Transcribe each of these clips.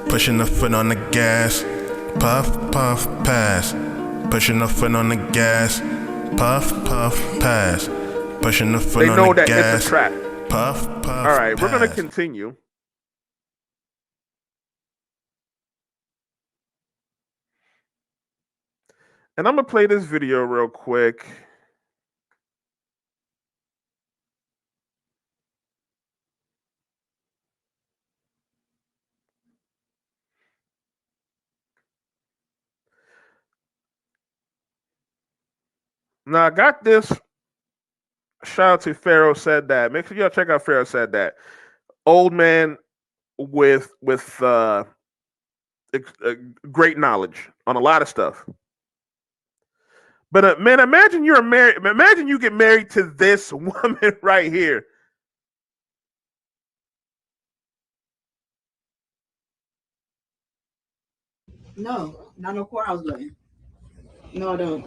Pushing the foot on the gas, puff, puff, pass. Pushing the foot on the gas, puff, puff, pass. Pushing the foot on the gas. They know that it's a trap. Puff, puff. All right, we're gonna continue. And I'm gonna play this video real quick. Now I got this. Shout out to Pharaoh Said That. Make sure y'all check out Pharaoh Said That. Old man with great knowledge on a lot of stuff. But man, imagine you're married. Imagine you get married to this woman right here. No, not no courthouse wedding. No, I don't.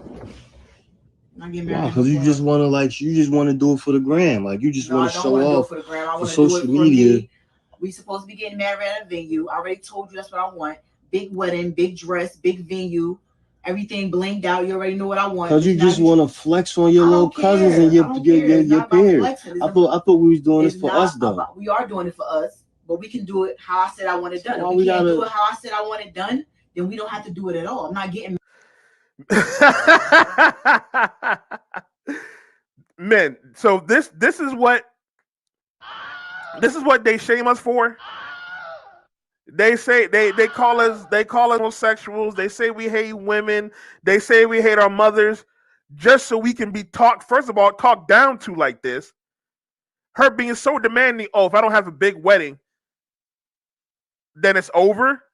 Wow, because you just want to you just want to do it for the gram. Like you just want to show off for the gram. I want to social media. We supposed to be getting married at a venue. I already told you that's what I want. Big wedding, big dress, big venue, everything blinged out. You already know what I want. Because you just want to flex on your little cousins and your peers. I thought we was doing this for us though. We are doing it for us, but we can do it how I said I want it done. If we can't do it how I said I want it done, then we don't have to do it at all. I'm not getting Men, so this is what they shame us for. They say they call us homosexuals. They say we hate women. They say we hate our mothers, just so we can be talked down to like this. Her being so demanding. Oh, if I don't have a big wedding, then it's over.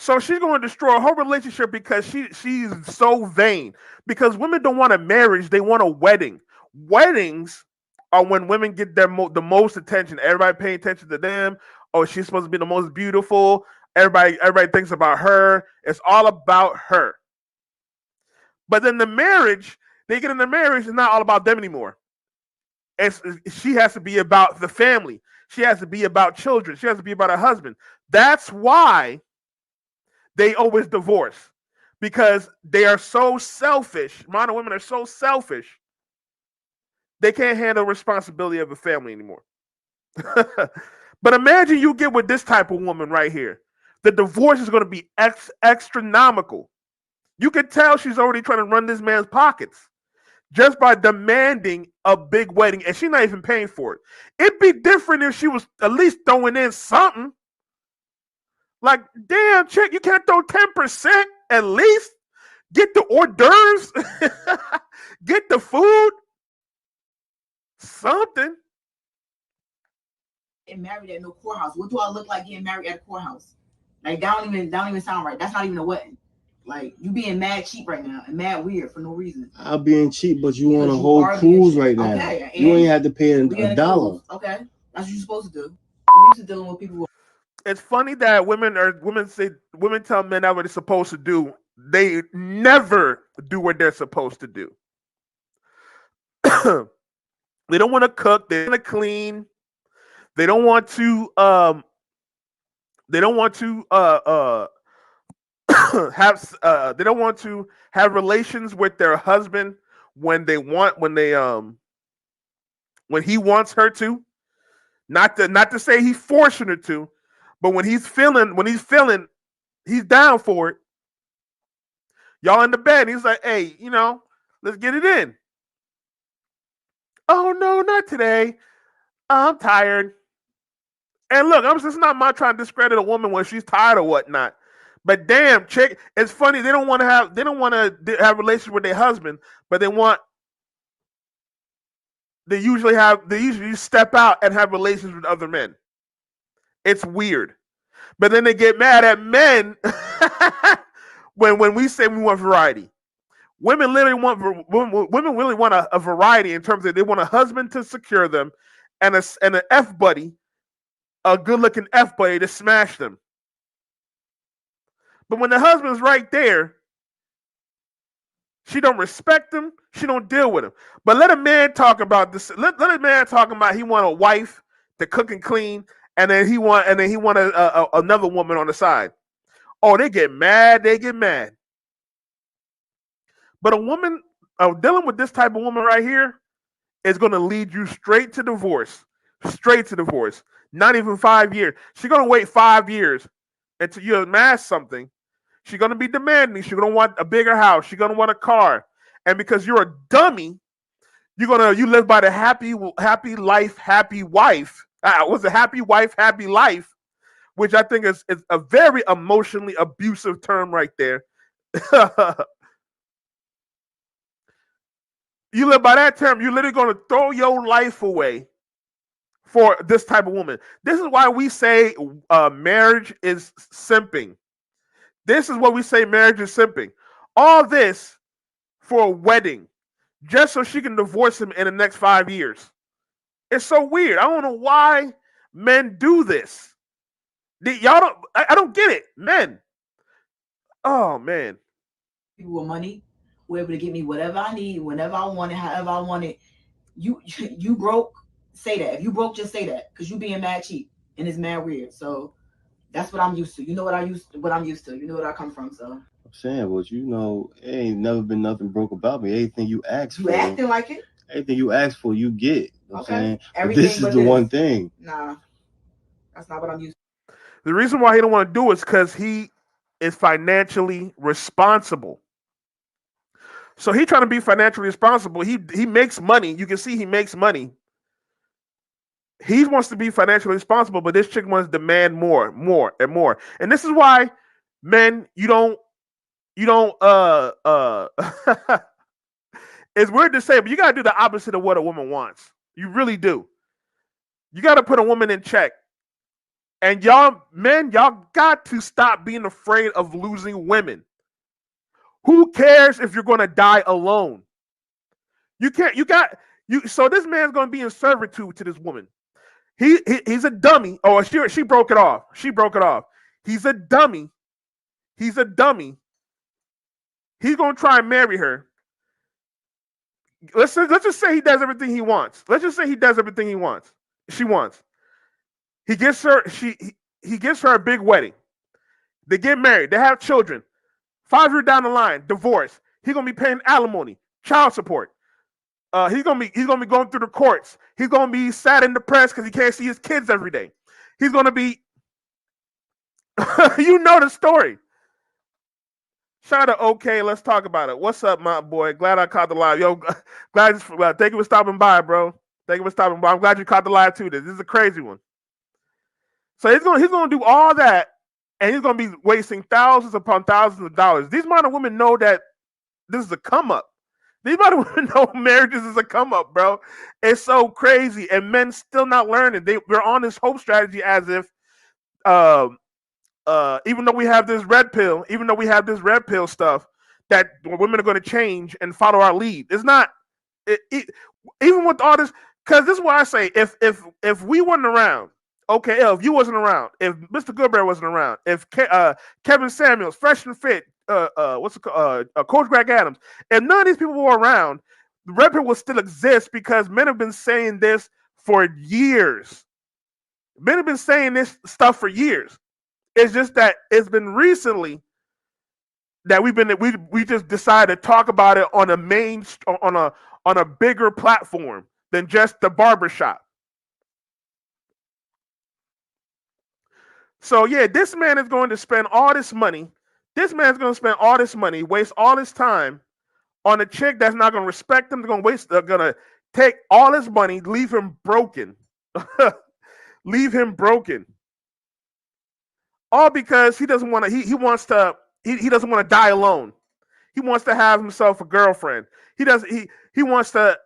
So she's going to destroy her whole relationship because she's so vain. Because women don't want a marriage; they want a wedding. Weddings are when women get the most attention. Everybody paying attention to them. Oh, she's supposed to be the most beautiful. Everybody thinks about her. It's all about her. But then the marriage, they get in the marriage, it's not all about them anymore. She has to be about the family. She has to be about children. She has to be about her husband. That's why they always divorce, because they are so selfish. Modern women are so selfish. They can't handle responsibility of a family anymore. But imagine you get with this type of woman right here. The divorce is going to be astronomical. You can tell she's already trying to run this man's pockets just by demanding a big wedding, and she's not even paying for it. It'd be different if she was at least throwing in something. Like, damn, chick, you can't throw 10% at least? Get the hors d'oeuvres? Get the food? Something. Getting married at no courthouse. What do I look like getting married at a courthouse? Like, that don't even sound right. That's not even a wedding. Like, you being mad cheap right now and mad weird for no reason. I'm being cheap, but you on a whole cruise right now. Okay, you ain't had to pay a dollar. Okay, that's what you're supposed to do. I'm used to dealing with people. It's funny that women tell men that what they're supposed to do. They never do what they're supposed to do. They don't want to cook. They want to clean. They don't want to. They don't want to have. They don't want to have relations with their husband when he wants her to. Not to say he's forcing her to, but when he's feeling, he's down for it. Y'all in the bed, he's like, hey, let's get it in. Oh no, not today. I'm tired. And look, I'm just not trying to discredit a woman when she's tired or whatnot. But damn, chick, it's funny. They don't want to have relations with their husband, but they usually step out and have relations with other men. It's weird. But then they get mad at men when we say we want variety. Women really want a variety in terms of they want a husband to secure them and an F buddy, a good-looking F buddy to smash them. But when the husband's right there, she don't respect him. She don't deal with him. But let a man talk about this. Let a man talk about he want a wife to cook and clean and then he want another woman on the side. Oh, they get mad. They get mad. But a woman dealing with this type of woman right here is going to lead you straight to divorce. Straight to divorce. Not even 5 years. She's going to wait 5 years until you amass something. She's going to be demanding. She's going to want a bigger house. She's going to want a car. And because you're a dummy, you live by the happy life, happy wife. Was a happy wife, happy life, which I think is a very emotionally abusive term right there. You live by that term, you're literally going to throw your life away for this type of woman. This is why we say marriage is simping. This is what we say marriage is simping. All this for a wedding, just so she can divorce him in the next 5 years. It's so weird. I don't know why men do this. Y'all don't. I don't get it, men. Oh man. People with money were able to get me whatever I need, whenever I want it, however I want it. You broke, say that. If you broke, just say that, because you being mad cheap and it's mad weird. So that's what I'm used to. You know what I'm used to. You know what I come from. So I'm saying, but it ain't never been nothing broke about me. Anything you ask for, you acting like it. Anything you ask for, you get. You know what I'm saying? Everything this is the one thing. Nah, that's not what I'm used to. The reason why he don't want to do it is because he is financially responsible. So he trying to be financially responsible. He makes money. You can see he makes money. He wants to be financially responsible, but this chick wants to demand more, more, and more. And this is why, men, you don't it's weird to say, but you gotta do the opposite of what a woman wants. You really do. You gotta put a woman in check. And y'all, men, y'all got to stop being afraid of losing women. Who cares if you're gonna die alone? You can't. You got you. So this man's gonna be in servitude to this woman. He's a dummy. Oh, she broke it off. She broke it off. He's a dummy. He's a dummy. He's gonna try and marry her. Let's just say he does everything he wants. Let's just say he does everything he wants. She wants. He gets her. He gives her a big wedding. They get married. They have children. 5 years down the line, divorce. He's gonna be paying alimony, child support. He's gonna be going through the courts. He's gonna be sad and depressed because he can't see his kids every day. He's gonna be, you know the story. Shout out to OK. Let's talk about it. What's up, my boy? Glad I caught the live. Yo, thank you for stopping by, bro. Thank you for stopping by. I'm glad you caught the live too. This is a crazy one. So he's gonna do all that, and he's gonna be wasting thousands upon thousands of dollars. These modern women know that this is a come up. These modern women know marriages is a come up, bro. It's so crazy, and men still not learning. We're on this hope strategy as if, even though we have this red pill, stuff, that women are going to change and follow our lead. It's not. Even with all this, because this is what I say. If we weren't around, okay, if you wasn't around, if Mr. Goodbear wasn't around, if Kevin Samuels, Fresh and Fit, Coach Greg Adams, if none of these people were around, the red pill will still exist because men have been saying this for years. Men have been saying this stuff for years. It's just that it's been recently that we just decided to talk about it on a bigger platform than just the barbershop. So yeah, this man is going to spend all this money. This man's going to spend all this money, waste all his time on a chick that's not going to respect him. They're going to take all his money, leave him broken. Leave him broken. All because he doesn't want to. He wants to. He doesn't want to die alone. He wants to have himself a girlfriend. He doesn't. He wants to.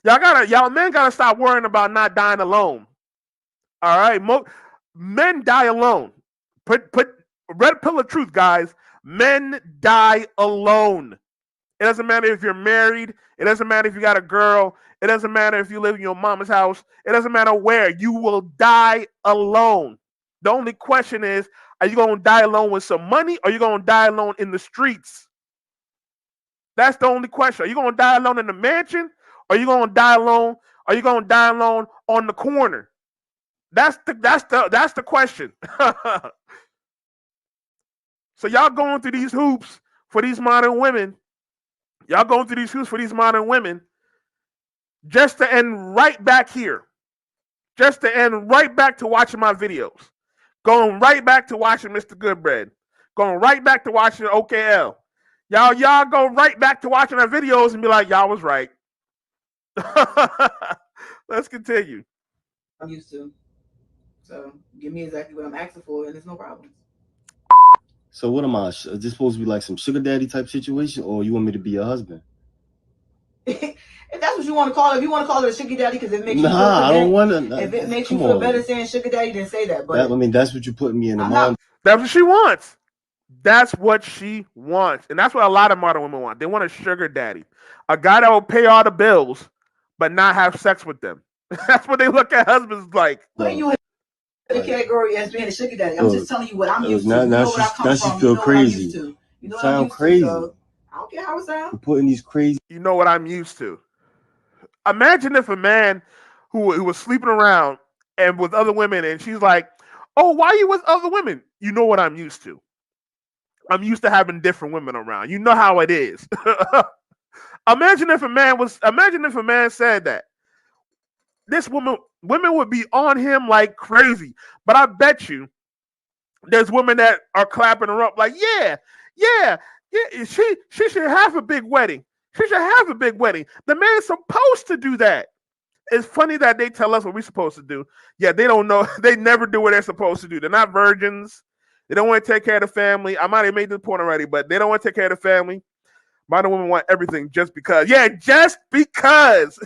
Y'all men gotta stop worrying about not dying alone. All right, men die alone. Put red pill of truth, guys. Men die alone. It doesn't matter if you're married. It doesn't matter if you got a girl. It doesn't matter if you live in your mama's house. It doesn't matter where. You will die alone. The only question is, are you going to die alone with some money, or are you going to die alone in the streets? That's the only question. Are you going to die alone in the mansion, or are you going to die alone? Are you going to die alone on the corner? That's the question. So y'all going through these hoops for these modern women. Y'all going through these hoops for these modern women just to end right back here. Just to end right back to watching my videos. Going right back to watching Mr. Goodbread. Going right back to watching OKL. Y'all go right back to watching our videos and be like, y'all was right. Let's continue. I'm used to. So give me exactly what I'm asking for, and there's no problems. So what am I? Is this supposed to be like some sugar daddy type situation, or you want me to be your husband? If that's what you want to call it, if you want to call it a sugar daddy because it makes you feel I don't want to. If it makes you feel better saying sugar daddy, then say that. But that's what you put me in the I'm mind. That's what she wants. That's what she wants. And that's what a lot of modern women want. They want a sugar daddy. A guy that will pay all the bills, but not have sex with them. That's what they look at husbands like. putting you in the category as being a sugar daddy. I'm just telling you what I'm used to. You know what I come from. You know what I'm used to. You know what I'm used to. So I don't care how it sounds. You're putting these crazy. You know what I'm used to. Imagine if a man who was sleeping around and with other women, and she's like, "Oh, why are you with other women?" You know what I'm used to. I'm used to having different women around. You know how it is. Imagine if a man said that. This women would be on him like crazy. But I bet you there's women that are clapping her up like, yeah, yeah, yeah. She should have a big wedding. She should have a big wedding. The man's supposed to do that. It's funny that they tell us what we're supposed to do. Yeah, they don't know. They never do what they're supposed to do. They're not virgins. They don't want to take care of the family. I might have made this point already, but they don't want to take care of the family. Modern women want everything just because. Yeah, just because.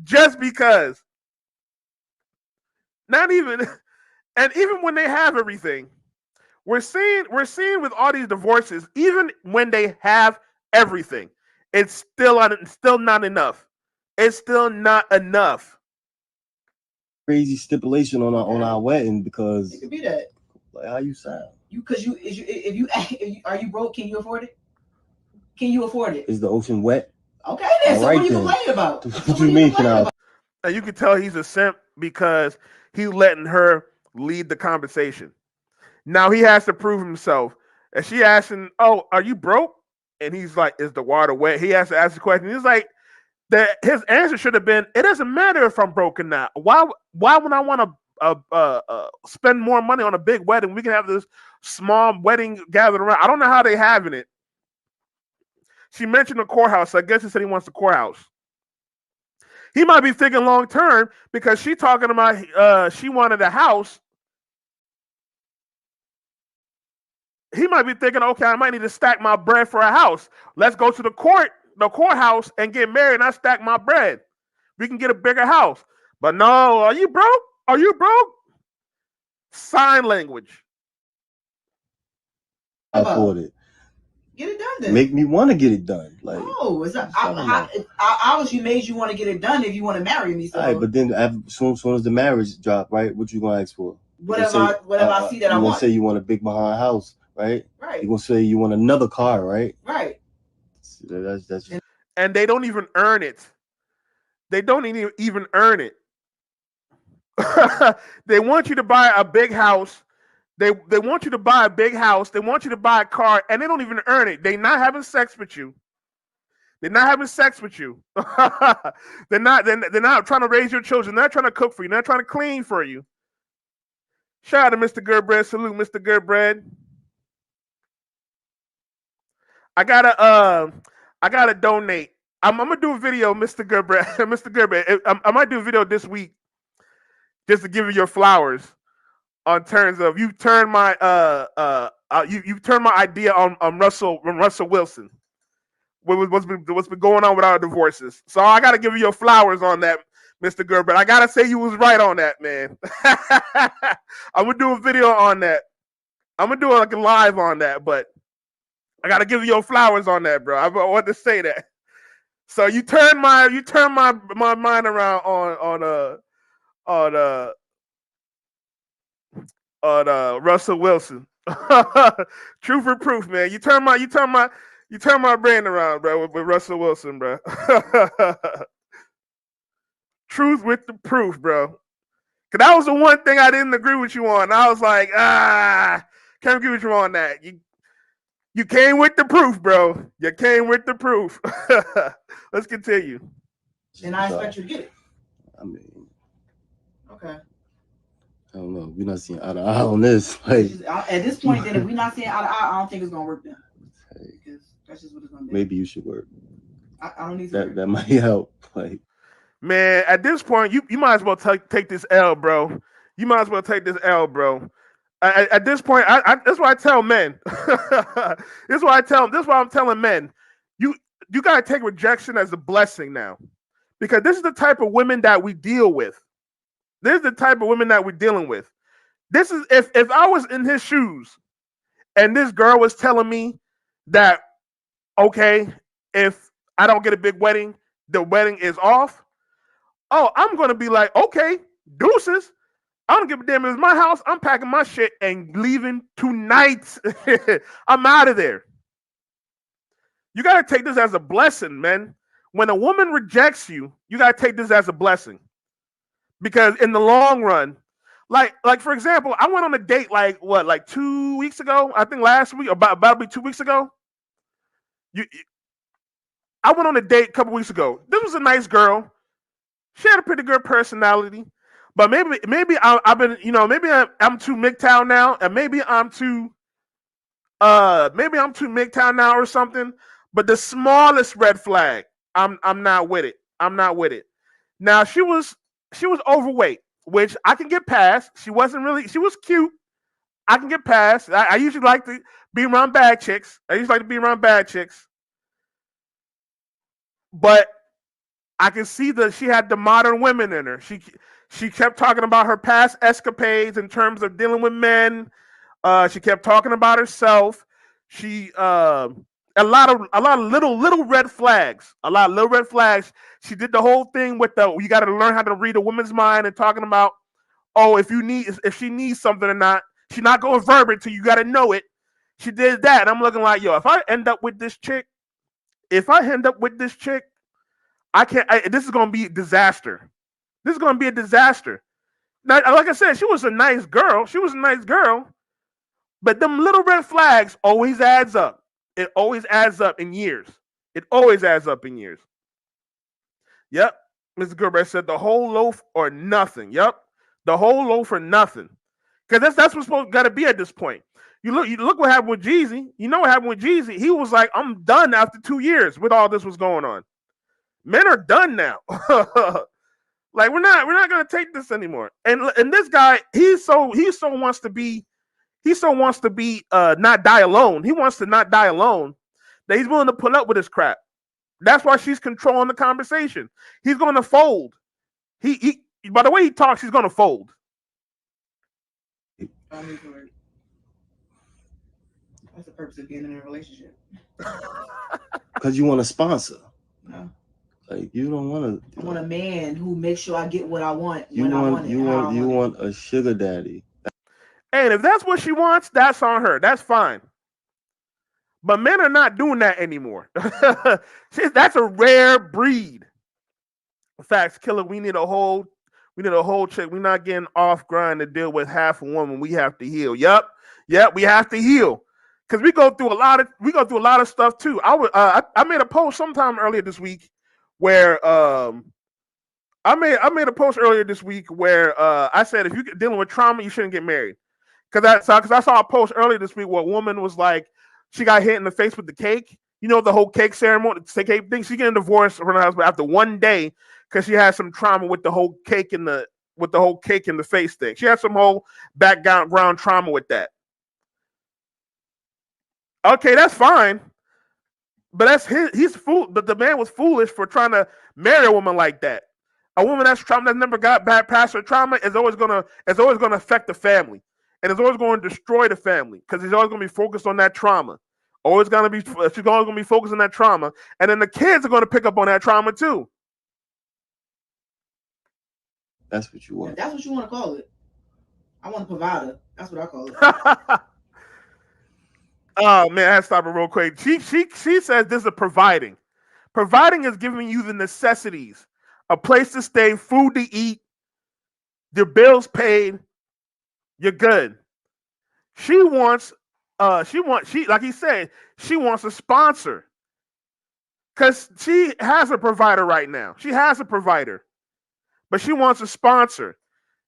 Just because. Not even, and even when they have everything, we're seeing with all these divorces, even when they have everything, it's still not enough. It's still not enough. Crazy stipulation on our wedding because it could be that. Like how you sound? If you are you broke? Can you afford it? Can you afford it? Is the ocean wet? Okay, then. All so right, what are you complaining about? What you mean? And you can tell he's a simp because he's letting her lead the conversation. Now he has to prove himself. And she asking, "Oh, are you broke?" And he's like, "Is the water wet?" He has to ask the question. He's like, his answer should have been, "It doesn't matter if I'm broke or not. Why would I want to spend more money on a big wedding? We can have this small wedding gathered around." I don't know how they having it. She mentioned the courthouse. So I guess he said he wants the courthouse. He might be thinking long term because she talking about she wanted a house. He might be thinking, okay, I might need to stack my bread for a house. Let's go to the courthouse, and get married, and I stack my bread. We can get a bigger house. But no, are you broke? Are you broke? Sign language. I afford it. Get it done then. Make me want to get it done. Like no, it's not. I obviously made you want to get it done if you want to marry me. So. All right, but then as soon as the marriage drop, right? What you gonna ask for? Whatever I see that I want. You gonna say you want a big behind house, right? Right. You gonna say you want another car, right? Right. That's. And they don't even earn it. They don't even earn it. They want you to buy a big house. They want you to buy a big house. They want you to buy a car, and they don't even earn it. They're not having sex with you. They're not having sex with you. They're not trying to raise your children. They're not trying to cook for you. They're not trying to clean for you. Shout out to Mr. Goodbread. Salute, Mr. Goodbread. I gotta donate. I'm gonna do a video, Mr. Goodbread. Mr. Goodbread. I might do a video this week just to give you your flowers on terms of you turn my you turn my idea on Russell Wilson. What's been going on with our divorces? So I gotta give you your flowers on that, Mr. Gerber. I gotta say you was right on that, man. I'm gonna do a video on that. I'm gonna do like a live on that, but I gotta give you your flowers on that, bro. I want to say that. So you turn my mind around on Russell Wilson. Truth or proof, man. You turn my brain around, bro, with Russell Wilson, bro. Truth with the proof, bro. Cause that was the one thing I didn't agree with you on. I was like, can't agree with you on that. You came with the proof, bro. You came with the proof. Let's continue. And I expect you to get it. I mean, okay. I don't know. We're not seeing eye to eye on this. Like at this point, then if we're not seeing eye to eye, I don't think it's gonna work then. Because that's just what it's gonna be. Maybe you should work. I don't need to. That might help. Like, man, at this point, you might as well take this L, bro. You might as well take this L, bro. At this point, that's what I tell men. This is what I tell. This is what I'm telling men. You gotta take rejection as a blessing now, because this is the type of women that we deal with. This is the type of women that we're dealing with. This is if I was in his shoes, and this girl was telling me that, okay, if I don't get a big wedding, the wedding is off. Oh, I'm gonna be like, okay, deuces. I don't give a damn. It's my house. I'm packing my shit and leaving tonight. I'm out of there. You got to take this as a blessing, man. When a woman rejects you, you got to take this as a blessing. Because in the long run, like for example, I went on a date like 2 weeks ago? I think last week, about to be 2 weeks ago. I went on a date a couple weeks ago. This was a nice girl. She had a pretty good personality. But maybe I've been, maybe I'm too MGTOW now, and maybe I'm too MGTOW now or something. But the smallest red flag, I'm not with it. I'm not with it. Now she was overweight, which I can get past. She was cute. I can get past. I usually like to be around bad chicks. But I can see that she had the modern women in her. She kept talking about her past escapades in terms of dealing with men. She kept talking about herself. She a lot of little red flags. A lot of little red flags. She did the whole thing with you got to learn how to read a woman's mind and talking about, oh, if she needs something or not. She's not going verbal until you got to know it. She did that. And I'm looking like, yo, if I end up with this chick, I can't. This is going to be a disaster. This is going to be a disaster. Now, like I said, she was a nice girl. But them little red flags always adds up. It always adds up in years. Yep. Mr. Gilbert said the whole loaf or nothing. Yep. The whole loaf or nothing. Because that's what's supposed got to be at this point. You look what happened with Jeezy. You know what happened with Jeezy? He was like, I'm done after 2 years with all this was going on. Men are done now. Like we're not gonna take this anymore. And this guy, he so wants to be not die alone. He wants to not die alone. That he's willing to put up with this crap. That's why she's controlling the conversation. He's going to fold. He by the way he talks, he's going to fold. That's the purpose of being in a relationship. Because you want a sponsor. No. Like you don't want to. I want a man who makes sure I get what I want. You want a sugar daddy. And if that's what she wants, that's on her. That's fine. But men are not doing that anymore. That's a rare breed. Facts, killer. We need a whole chick. We're not getting off grind to deal with half a woman. We have to heal. Yep. We have to heal because we go through a lot of stuff too. I made a post sometime earlier this week where I made a post earlier this week where I said if you're dealing with trauma, you shouldn't get married. Because I saw a post earlier this week where a woman was like, she got hit in the face with the cake. You know, the whole cake ceremony, the cake thing. She's getting divorced from her husband after one day because she had some trauma with the whole cake in the face thing. She had some whole background trauma with that. Okay, that's fine. But he's fool. But the man was foolish for trying to marry a woman like that. A woman that's never got back past her trauma is always gonna affect the family. And it's always going to destroy the family because he's always going to be focused on that trauma. She's always going to be focused on that trauma, and then the kids are going to pick up on that trauma too. That's what you want. That's what you want to call it. I want a provider. That's what I call it. Oh man, I have to stop it real quick. She says this is providing. Providing is giving you the necessities: a place to stay, food to eat, The bills paid, you're good. She wants, she like he said, she wants a sponsor because she has a provider right now. She has a provider, but she wants a sponsor.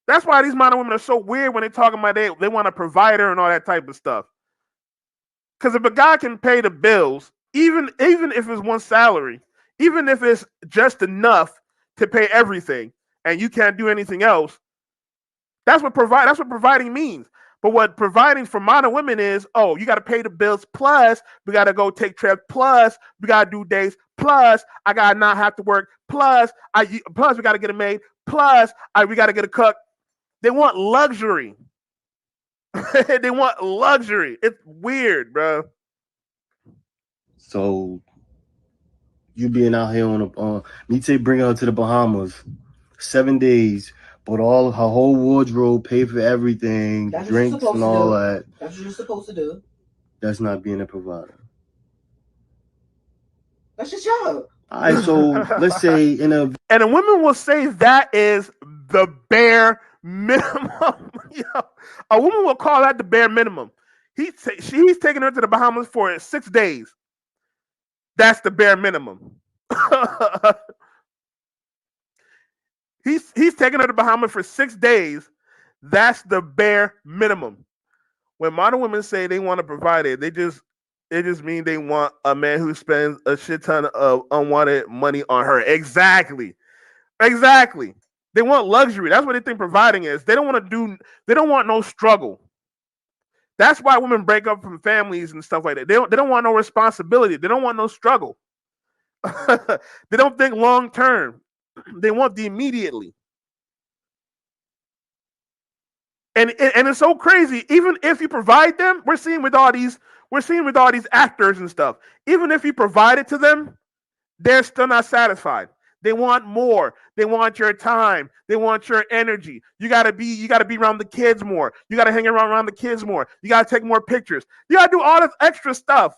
That's why these modern women are so weird when they talk about they want a provider and all that type of stuff. Because if a guy can pay the bills, even if it's one salary, even if it's just enough to pay everything, and you can't do anything else, that's what providing means. But what providing for modern women is, oh, you got to pay the bills. Plus, we got to go take trips. Plus, we got to do dates. Plus, I got to not have to work. Plus we got to get a maid. Plus, we got to get a cook. They want luxury. They want luxury. It's weird, bro. So you being out here on me say bring her to the Bahamas, 7 days, but all her whole wardrobe, pay for everything, drinks and all that. That's what you're supposed to do. That's not being a provider. That's your job. All right, so let's say and a woman will say that is the bare minimum. A woman will call that the bare minimum. He's taking her to the Bahamas for 6 days. That's the bare minimum. he's taking her to the Bahamas for 6 days. That's the bare minimum. When modern women say they want to provide it just mean they want a man who spends a shit ton of unwanted money on her. Exactly. They want luxury. That's what they think providing is. They don't want no struggle. That's why women break up from families and stuff like that. They don't want no responsibility. They don't want no struggle. They don't think long term. They want the immediately. And it's so crazy. Even if you provide them, we're seeing with all these actors and stuff. Even if you provide it to them, they're still not satisfied. They want more. They want your time. They want your energy. You gotta be around the kids more. You gotta hang around the kids more. You gotta take more pictures. You gotta do all this extra stuff.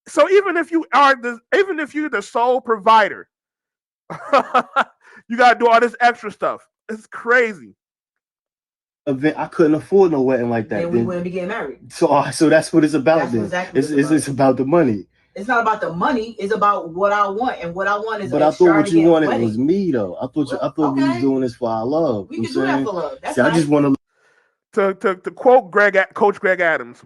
So even if you're the sole provider, you gotta do all this extra stuff. It's crazy. I couldn't afford no wedding like that. Then we wouldn't be getting married. So that's what it's about. That's then exactly it's about the money. It's not about the money. It's about what I want, and what I want is. But I thought what you wanted was me, though. I thought we was doing this for our love. We can do that for love. That's I just want to quote Coach Greg Adams.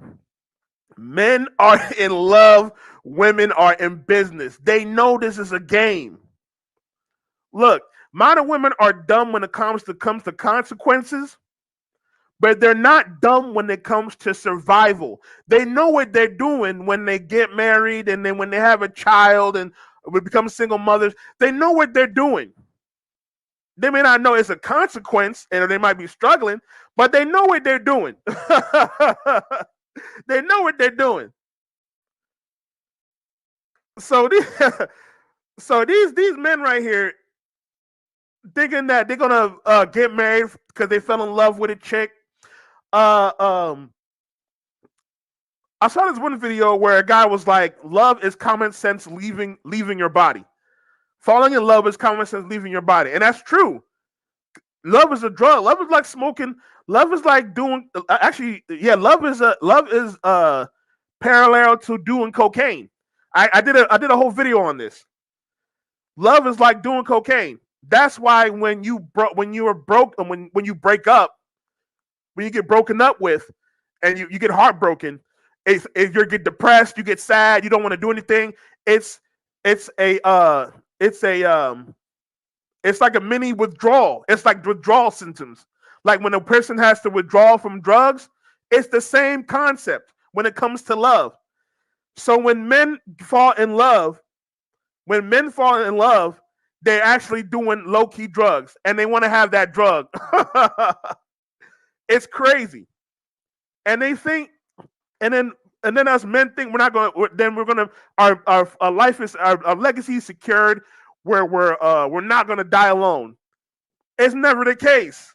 Men are in love. Women are in business. They know this is a game. Look, modern women are dumb when it comes to consequences. But they're not dumb when it comes to survival. They know what they're doing when they get married and then when they have a child and become single mothers. They know what they're doing. They may not know it's a consequence and they might be struggling, but they know what they're doing. They know what they're doing. So these men right here thinking that they're gonna get married because they fell in love with a chick. I saw this one video where a guy was like, "Love is common sense leaving your body. Falling in love is common sense leaving your body," and that's true. Love is a drug. Love is like smoking. Love is like doing. Love is parallel to doing cocaine. I did a whole video on this. Love is like doing cocaine. That's why when you break up, when you get broken up with, and you get heartbroken, if you get depressed, you get sad, you don't want to do anything. It's like a mini withdrawal. It's like withdrawal symptoms. Like when a person has to withdraw from drugs, it's the same concept when it comes to love. So when men fall in love, they're actually doing low-key drugs and they want to have that drug. It's crazy. And they think, and then us men think we're not going to, then we're going to, our life is, our legacy is secured where we're not going to die alone. It's never the case.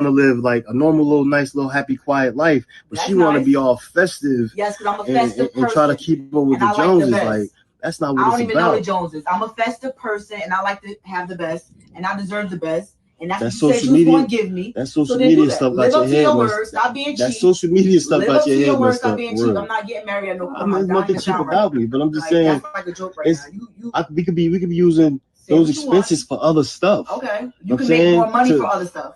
To live like a normal little nice little happy quiet life, but she want to be all festive. Yes, because I'm a festive person and try to keep up with the Joneses. Like that's not what it's about. I don't even know the Joneses. I'm a festive person and I like to have the best and I deserve the best. And that's what That's you said social you was going media. to give me. That So social then do media that. stuff Live got your up to head your messed. word. Stop being That cheap. social media stuff Live got up your to your head word. messed Stop up being for cheap. real. I'm not getting married at no I mean, courthouse. there's That don't nothing even cheap sound right. about me, but I'm just Like saying that's like a joke right now. You we could be using say those what you want. expenses for other stuff. Okay. You I'm can make more saying money for other stuff.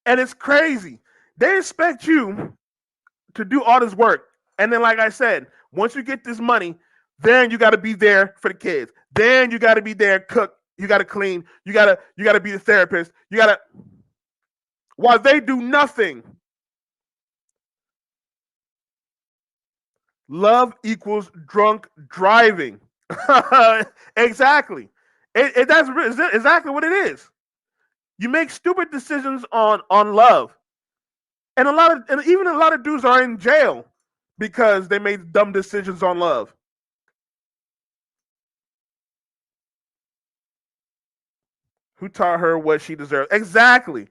And it's crazy. They expect you to do all this work, and then, like I said, once you get this money, then you got to be there for the kids. Then you got to be there, cook. You got to clean. You got to be the therapist. You got to while they do nothing. Love equals drunk driving. Exactly. That's exactly what it is. You make stupid decisions on love, and even a lot of dudes are in jail because they made dumb decisions on love. Who taught her what she deserved? Exactly.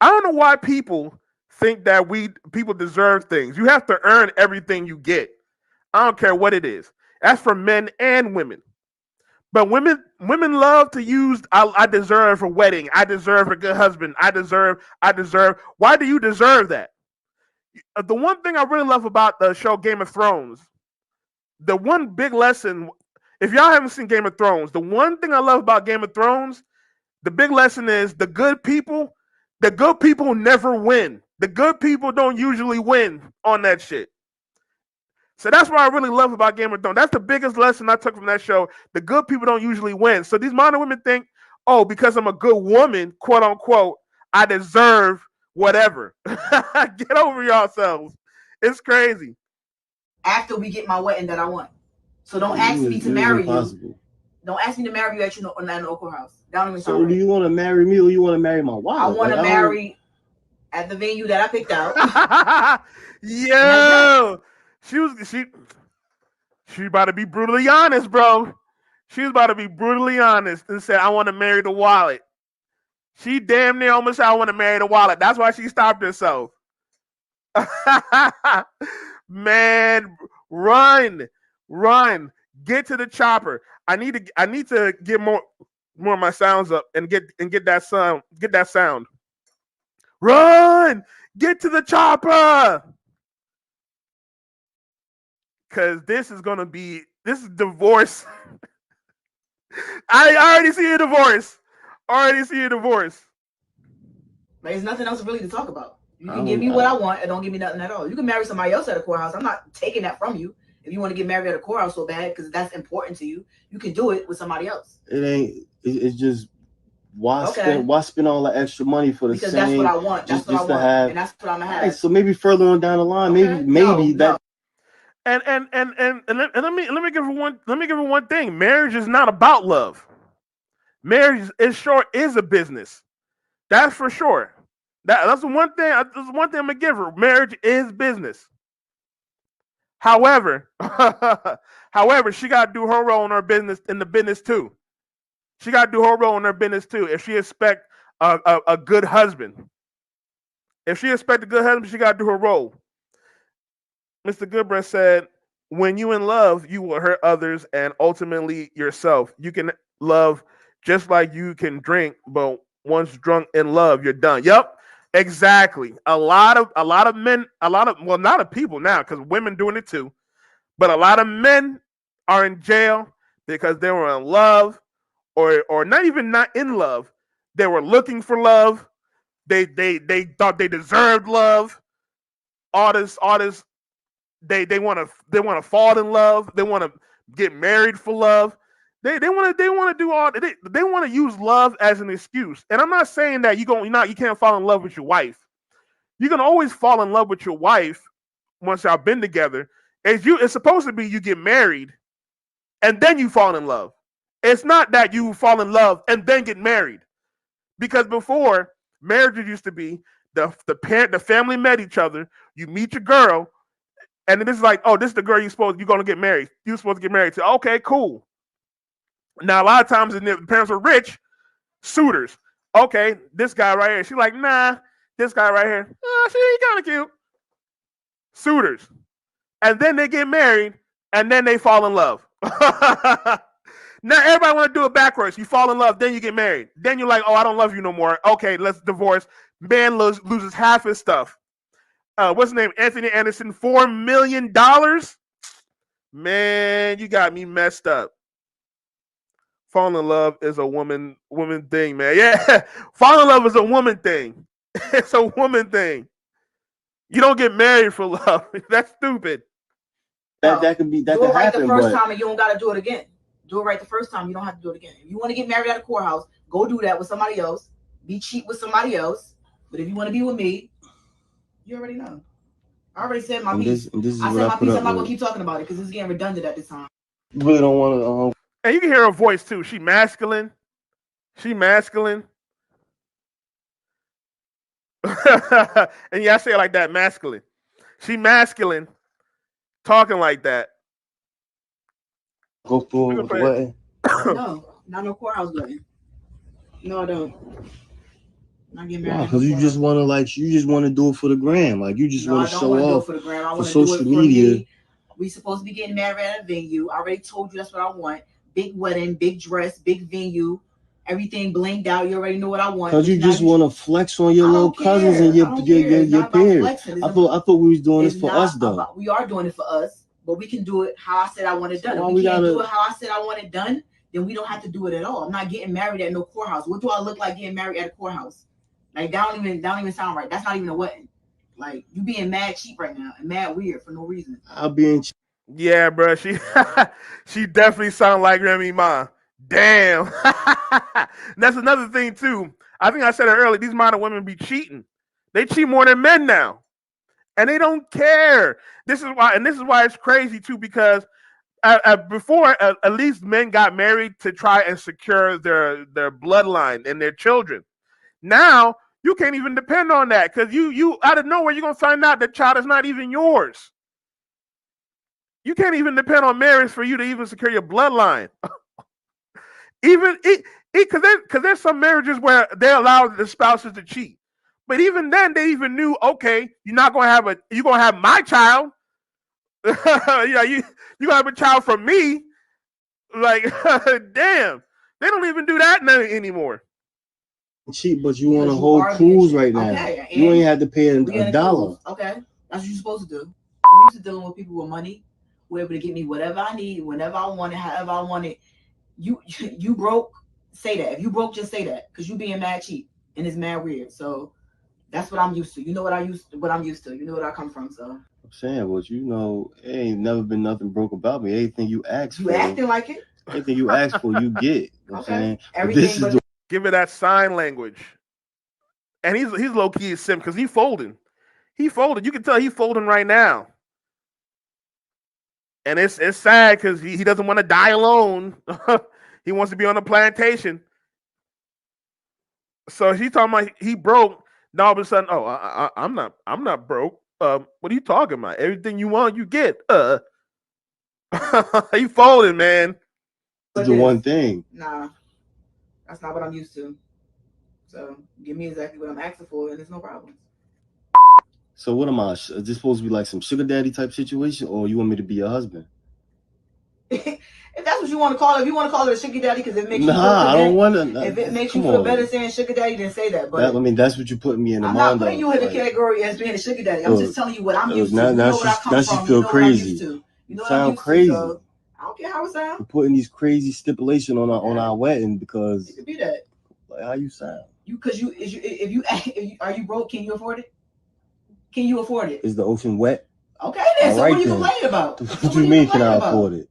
I don't know why people think that people deserve things. You have to earn everything you get. I don't care what it is. That's for men and women. But women love to use I deserve a wedding. I deserve a good husband. I deserve. Why do you deserve that? The one thing I really love about the show Game of Thrones, the one big lesson, if y'all haven't seen Game of Thrones, the one thing I love about Game of Thrones, the big lesson is the good people never win. The good people don't usually win on that shit. So that's what I really love about Game of Thrones. That's the biggest lesson I took from that show. The good people don't usually win. So these modern women think, oh, because I'm a good woman, quote unquote, I deserve whatever. Get over yourselves. It's crazy. After we get my wedding that I want. So don't it ask is, me it to is marry you. impossible. Don't ask me to marry you at your local house. That don't even So sound do right. you want to marry me or you want to marry my wife? I want to Like, marry at the venue that I picked out, and that's that. Yo, she about to be brutally honest, bro. She was about to be brutally honest and said, "I want to marry the wallet." She damn near almost said, "I want to marry the wallet." That's why she stopped herself. Man, run, run, get to the chopper. I need to get more of my sounds up and get that sound. Run, get to the chopper, because this is divorce. I already see a divorce. Already see a divorce. Like, there's nothing else really to talk about. You I can give don't. me what I want and don't give me nothing at all. You can marry somebody else at a courthouse. I'm not taking that from you. If you want to get married at a courthouse so bad because that's important to you, you can do it with somebody else. It ain't. It's just why Okay. spend all the extra money for the Because that's what same I want. That's what I just to want, have. and that's what I'm gonna All right, have. so maybe further on down the line, Okay. maybe No. that. And let me give her one thing. Marriage is not about love. Marriage is a business. That's for sure. That's the one thing. That's the one thing I'm gonna give her. Marriage is business. However, however, she got to do her role in her business in the business too. She got to do her role in her business too. If she expect a good husband, if she expect a good husband, she got to do her role. Mr. Goodbreast said, "When you in love, you will hurt others and ultimately yourself. You can love just like you can drink, but once drunk in love, you're done." Yep, exactly. A lot of men, well, not of people now, because women doing it too. But a lot of men are in jail because they were in love, or not even not in love. They were looking for love. They thought they deserved love. All this they want to fall in love. They want to get married for love. They want to do all they want to use love as an excuse. And I'm not saying that you can't fall in love with your wife. You can always fall in love with your wife once y'all been together. It's supposed to be you get married and then you fall in love. It's not that you fall in love and then get married. Because before, marriage used to be the family met each other. You meet your girl, and then this is like, oh, this is the girl you're gonna get married. You're supposed to get married to. Okay, cool. Now a lot of times, if the parents were rich, suitors. Okay, this guy right here. She's like, nah, this guy right here. She kind of cute. Suitors, and then they get married, and then they fall in love. Now everybody want to do it backwards. You fall in love, then you get married. Then you're like, oh, I don't love you no more. Okay, let's divorce. Man loses half his stuff. What's his name? Anthony Anderson, $4 million. Man, you got me messed up. Falling in love is a woman thing, man. Yeah, falling in love is a woman thing. It's a woman thing. You don't get married for love. That's stupid. That could be that do could it right the happen, first but time and you don't gotta do it again. Do it right the first time, you don't have to do it again. If you want to get married at a courthouse, go do that with somebody else. Be cheap with somebody else. But if you want to be with me, you already know. I already said my piece. and this is I what said I my put piece. up I'm not gonna with. keep talking about it because it's getting redundant at this time. Really don't want And you can hear her voice too. She masculine. She masculine. And yeah, I say it like that, masculine. She masculine, talking like that. go We're through gonna with the play wedding. it. No, not no courthouse wedding. No, I don't. I'm not getting married Wow, at no because courthouse. you just want to do it for the gram. Like you just No, want I to don't show want to do it off for the gram. I for want to do social it for media. me. We supposed to be getting married at a venue. I already told you that's what I want. Big wedding, big dress, big venue, everything blinged out. You already know what I want. Cause you Now just want to flex on your I little don't cousins and care. I don't care. It's your not about peers. flexing. I thought we was doing this It's for us not though. about. We are doing it for us, but we can do it how I said I want it So done. why If we we can't do gotta? it how I said I want it done, then we don't have to do it at all. I'm not getting married at no courthouse. What do I look like getting married at a courthouse? Like that don't even sound right. That's not even a wedding. Like you being mad cheap right now and mad weird for no reason. I'll be in. Yeah, bro. She she definitely sound like Remy Ma. Damn. That's another thing too. I think I said it earlier. These modern women be cheating. They cheat more than men now, and they don't care. This is why it's crazy too. Because before, at least men got married to try and secure their bloodline and their children. Now you can't even depend on that because you out of nowhere you're gonna find out that child is not even yours. You can't even depend on marriage for you to even secure your bloodline. Even because there's some marriages where they allow the spouses to cheat, but even then they even knew, okay, you're gonna have my child. Yeah, you gonna have a child from me. Like, damn, they don't even do that anymore. Cheap, but you on Because a you whole are being cruise cheap. right now. Okay, You and ain't had to pay we a in a dollar. cruise. Okay, that's what you're supposed to do. I'm used to dealing with people with money, who are able to get me whatever I need, whenever I want it, however I want it. You broke, say that. If you broke, just say that, because you being mad cheap and it's mad weird. So that's what I'm used to. You know what I'm used to. You know what I come from. So I'm saying, but you know, it ain't never been nothing broke about me. Anything you ask you for, acting like it. anything you ask for, you get. You know what I'm Okay, saying? But this everything is but the Give it that sign language, and he's low key sim because he folding. He folded. You can tell he's folding right now, and it's sad because he doesn't want to die alone. He wants to be on a plantation. So he's talking about he broke. Now all of a sudden, oh, I'm not broke. What are you talking about? Everything you want, you get. He folded, man. is what the it one is. thing. Nah, that's not what I'm used to. So give me exactly what I'm asking for, and there's no problem. So what am I? Is this supposed to be like some sugar daddy type situation, or you want me to be your husband? If that's what you want to call it, if you want to call it a sugar daddy because it makes you feel Nah, I don't convenient, want if it to. makes you Come feel better on. saying sugar daddy, then say that. That I But mean, that's what you put me in the I'm not mind putting of. you in the Like, category as being a sugar daddy. I'm just look, telling you what I'm used to. now You know where I come now she from. You feel know what I'm used crazy. to. You You know what I'm sound used to. crazy. So I don't care how it sounds. You're putting these crazy stipulation on Yeah, our wedding it because could be that. like how you sound You because you is you if you are you broke? Can you afford it? Can you afford it? is the ocean wet? Okay then. All So what right are you then. complaining about? So What what you are you mean? Can complaining I about? afford it?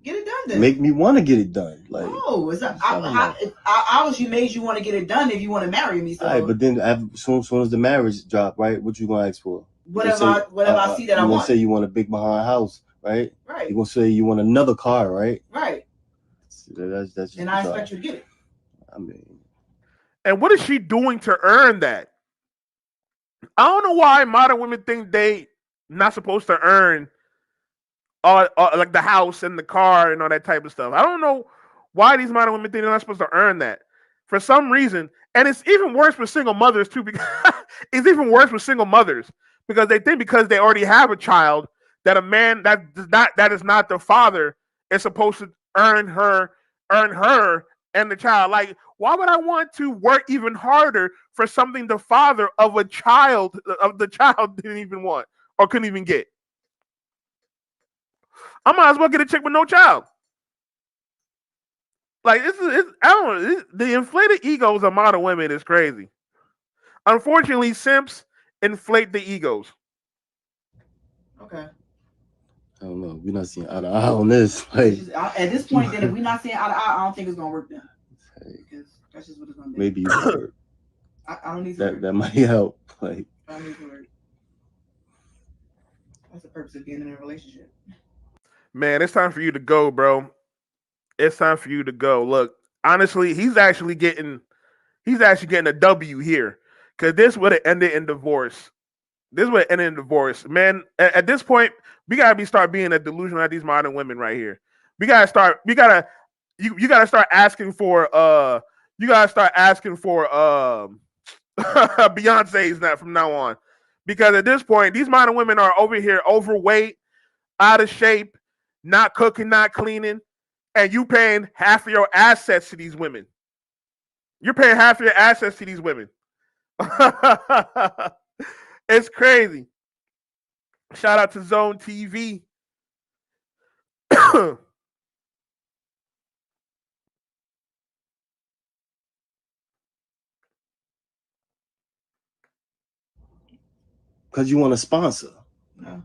Get it done then. Make me want to get it done. Like No, it's what not. you talking about? I obviously made you want to get it done if you want to marry me. All right, So but then soon as the marriage drop, right? What you gonna ask for? whatever I see that I You gonna want. say you want a big behind house, right? You Right, gonna say you want another car, right? right. That's just And I bizarre. expect you to get it. I mean, And what is she doing to earn that? I don't know why modern women think they not supposed to earn like the house and the car and all that type of stuff. I don't know why these modern women think they're not supposed to earn that for some reason. And it's even worse for single mothers too. Because it's even worse for single mothers because they think because they already have a child that a man that is not the father is supposed to earn her. earn her and the child. Like, why would I want to work even harder for something the father of the child didn't even want or couldn't even get? I might as well get a chick with no child. Like, I don't know. The inflated egos of modern women is crazy. Unfortunately, simps inflate the egos. Okay. I don't know. We're not seeing eye to eye on this. Like, at this point, then if we're not seeing eye to eye, I don't think it's gonna work then. Because that's just what it's gonna be. maybe you can work. I don't need to work. That might help. Like, I don't need to work. That's the purpose of being in a relationship. Man, it's time for you to go, bro. It's time for you to go. Look, honestly, he's actually getting a W here. Cause this would have ended in divorce. This would have ended in divorce. Man, at this point, we gotta start being a delusional at these modern women right here. You gotta start asking for Beyonce's not from now on. Because at this point, these modern women are over here overweight, out of shape, not cooking, not cleaning, and you paying half of your assets to these women. You're paying half of your assets to these women. It's crazy. Shout out to Zone TV. because you want a sponsor. No.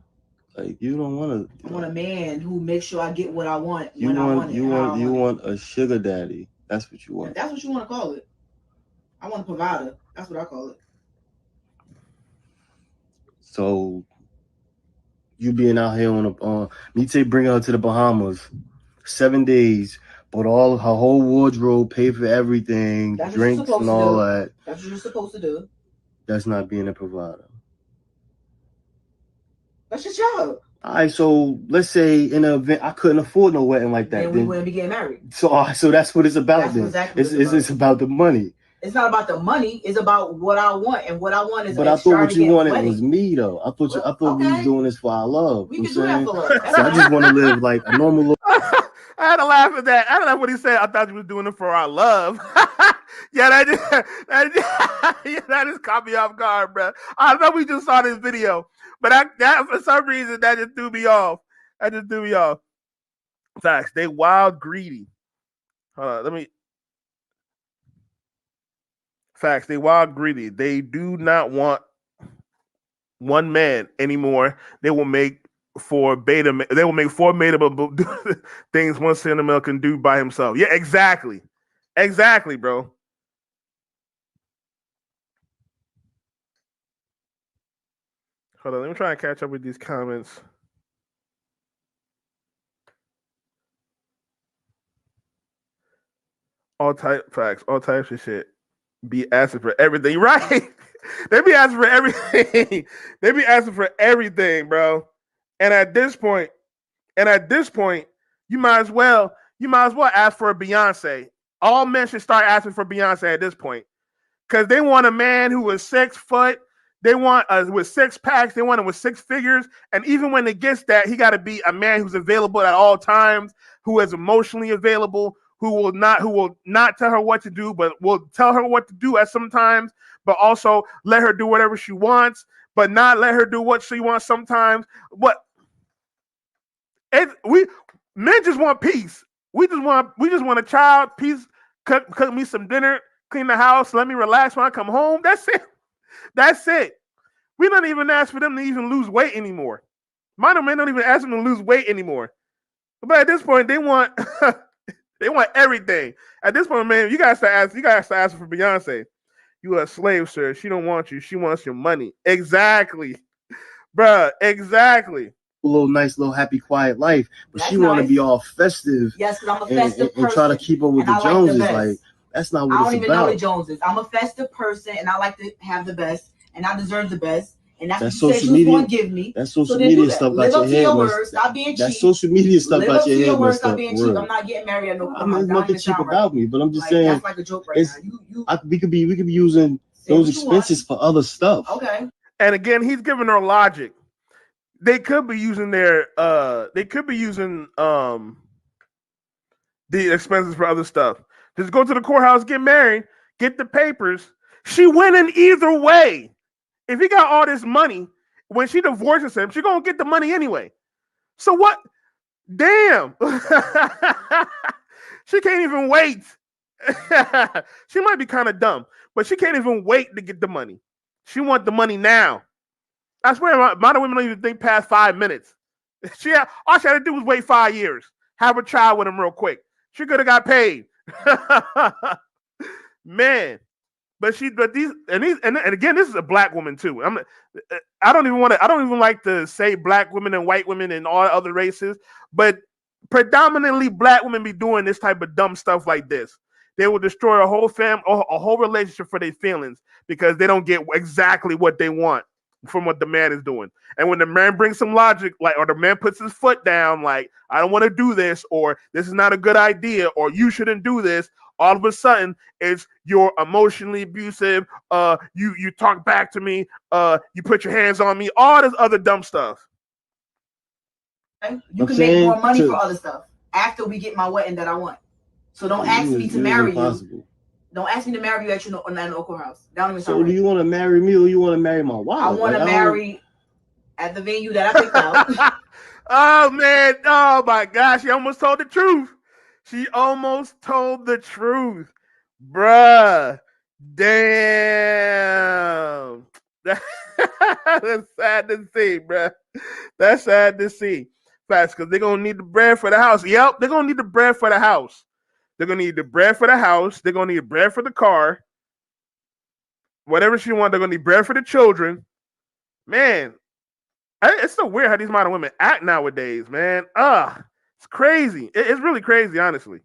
Like, you don't want to. I want a man who makes sure I get what I want You when I want want it. you want a sugar daddy. That's what you want. If that's what you want to call it. I want a provider. That's what I call it. So you being out here on me say bring her to the Bahamas, 7 days, bought all her whole wardrobe, paid for everything, That's drinks and all that. That's what you're supposed to do. That's not being a provider. That's your job. All right, so let's say in an event I couldn't afford no wedding like that. Then we wouldn't be getting married. So that's what it's about. That's then exactly it's about the money. It's not about the money. It's about what I want, and what I want is. But I thought what you wanted was me, though. I thought we was doing this for our love. We can do that for love. So I just want to live like a normal. I had to laugh at that. I don't know what he said. I thought you was doing it for our love. Yeah, that just caught me off guard, bro. I know we just saw this video, but that for some reason that just threw me off. That just threw me off. Facts. They wild greedy. Hold on, let me. Facts. They wild greedy. They do not want one man anymore. They will make four beta. They will make four beta things one cinnamon can do by himself. Yeah, exactly, bro. Hold on, let me try and catch up with these comments. All facts, all types of shit. Be asking for everything, right? They be asking for everything. They be asking for everything, bro. And at this point, you might as well ask for a Beyonce. All men should start asking for Beyonce at this point, because they want a man who is 6 foot. They want with 6 packs. They want him with 6 figures. And even when it gets that, he got to be a man who's available at all times, who is emotionally available, who will not tell her what to do, but will tell her what to do at sometimes, but also let her do whatever she wants, but not let her do what she wants sometimes. But we men just want peace. We just want a child, peace, cook me some dinner, clean the house, let me relax when I come home. That's it. That's it. We don't even ask for them to even lose weight anymore. Modern men don't even ask them to lose weight anymore. But at this point, they want they want everything. At this point, man, you guys to ask for Beyonce. You a slave, sir. She don't want you. She wants your money. Exactly, bruh. Exactly. Nice little happy quiet life, but That's she want to nice. be all festive. Yes, because I'm a festive person and try to keep up with the Joneses. Like, that's not what I it's don't even about. know the Joneses. I'm a festive person, and I like to have the best, and I deserve the best. And that's what you said you was going to give me. That social media stuff got your head. Stop being cheap. That social media stuff got your head messed up. Stop being cheap. I'm not getting married at no point. There's nothing cheap about me, but I'm just saying. That's like a joke right now. We could be using those expenses for other stuff. Okay. And again, he's giving her logic. They could be using the expenses for other stuff. Just go to the courthouse, get married, get the papers. She winning either way. If he got all this money, when she divorces him, she gonna get the money anyway. So what? Damn. She can't even wait. She might be kind of dumb, but she can't even wait to get the money. She want the money now. I swear, a lot of women don't even think past 5 minutes. All she had to do was wait 5 years, have a child with him real quick. She could have got paid. Man, but again, this is a black woman too. I don't even want to. I don't even like to say black women and white women and all other races, but predominantly black women be doing this type of dumb stuff like this. They will destroy a whole a whole relationship for their feelings because they don't get exactly what they want from what the man is doing. And when the man brings some logic, like, or the man puts his foot down, like, I don't want to do this, or this is not a good idea, or you shouldn't do this, all of a sudden it's you're emotionally abusive, you talk back to me, you put your hands on me, all this other dumb stuff. Okay? You can make more money for other stuff after we get my wedding that I want. So don't ask me to marry you. Don't ask me to marry you at your no courthouse. So do you want to marry me or you want to marry my wife? I want to marry at the venue that I picked out. Oh man! Oh my gosh! She almost told the truth. She almost told the truth, bruh. Damn. That's sad to see, bruh. That's sad to see. Facts, because they're gonna need the bread for the house. Yep, they're gonna need the bread for the house. They're gonna need the bread for the house. They're gonna need bread for the car. Whatever she wants, they're gonna need bread for the children. Man, it's so weird how these modern women act nowadays, man. It's crazy. It's really crazy, honestly.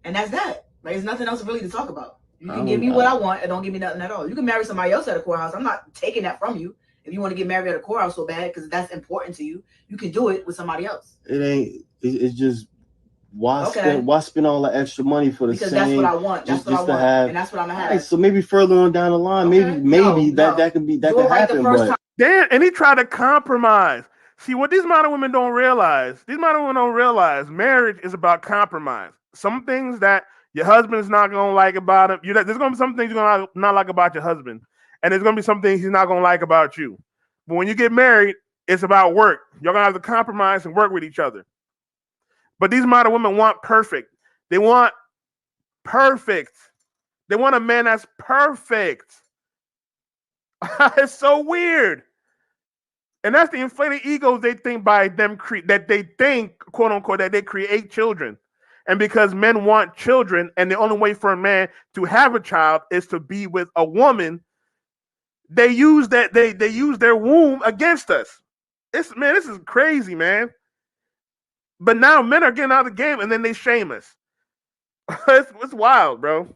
And that's that. Like, there's nothing else really to talk about. You can give me what I want and don't give me nothing at all. You can marry somebody else at a courthouse. I'm not taking that from you. If you want to get married at a courthouse so bad because that's important to you, you can do it with somebody else. It ain't. It's just why spend all the extra money for the because same? That's what I want. That's what I want, and that's what I'm gonna have. Right, so maybe further on down the line, maybe that could be that could happen. But damn, and he tried to compromise. See, what these modern women don't realize, marriage is about compromise. Some things that your husband is not gonna like about him. There's gonna be some things you're gonna not like about your husband, and there's gonna be some things he's not gonna like about you. But when you get married, it's about work. You're gonna have to compromise and work with each other. But these modern women want perfect. They want perfect. They want a man that's perfect. It's so weird. And that's the inflated egos they think by them that they think, quote unquote, that they create children. And because men want children, and the only way for a man to have a child is to be with a woman, they use they use their womb against us. This is crazy, man. But now men are getting out of the game and then they shame us. It's wild, bro.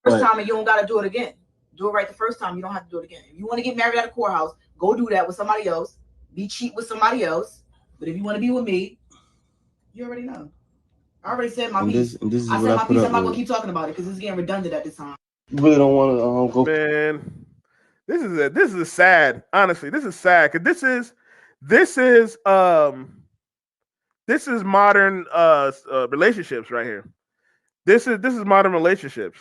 First time and you don't gotta do it again. Do it right the first time. You don't have to do it again. If you want to get married at a courthouse, go do that with somebody else. Be cheap with somebody else. But if you want to be with me, you already know. I already said my piece. I said my piece. I'm not gonna keep talking about it because it's getting redundant at this time. You really don't want to go. Man, this is sad. Honestly, this is sad because this is modern relationships right here. This is modern relationships.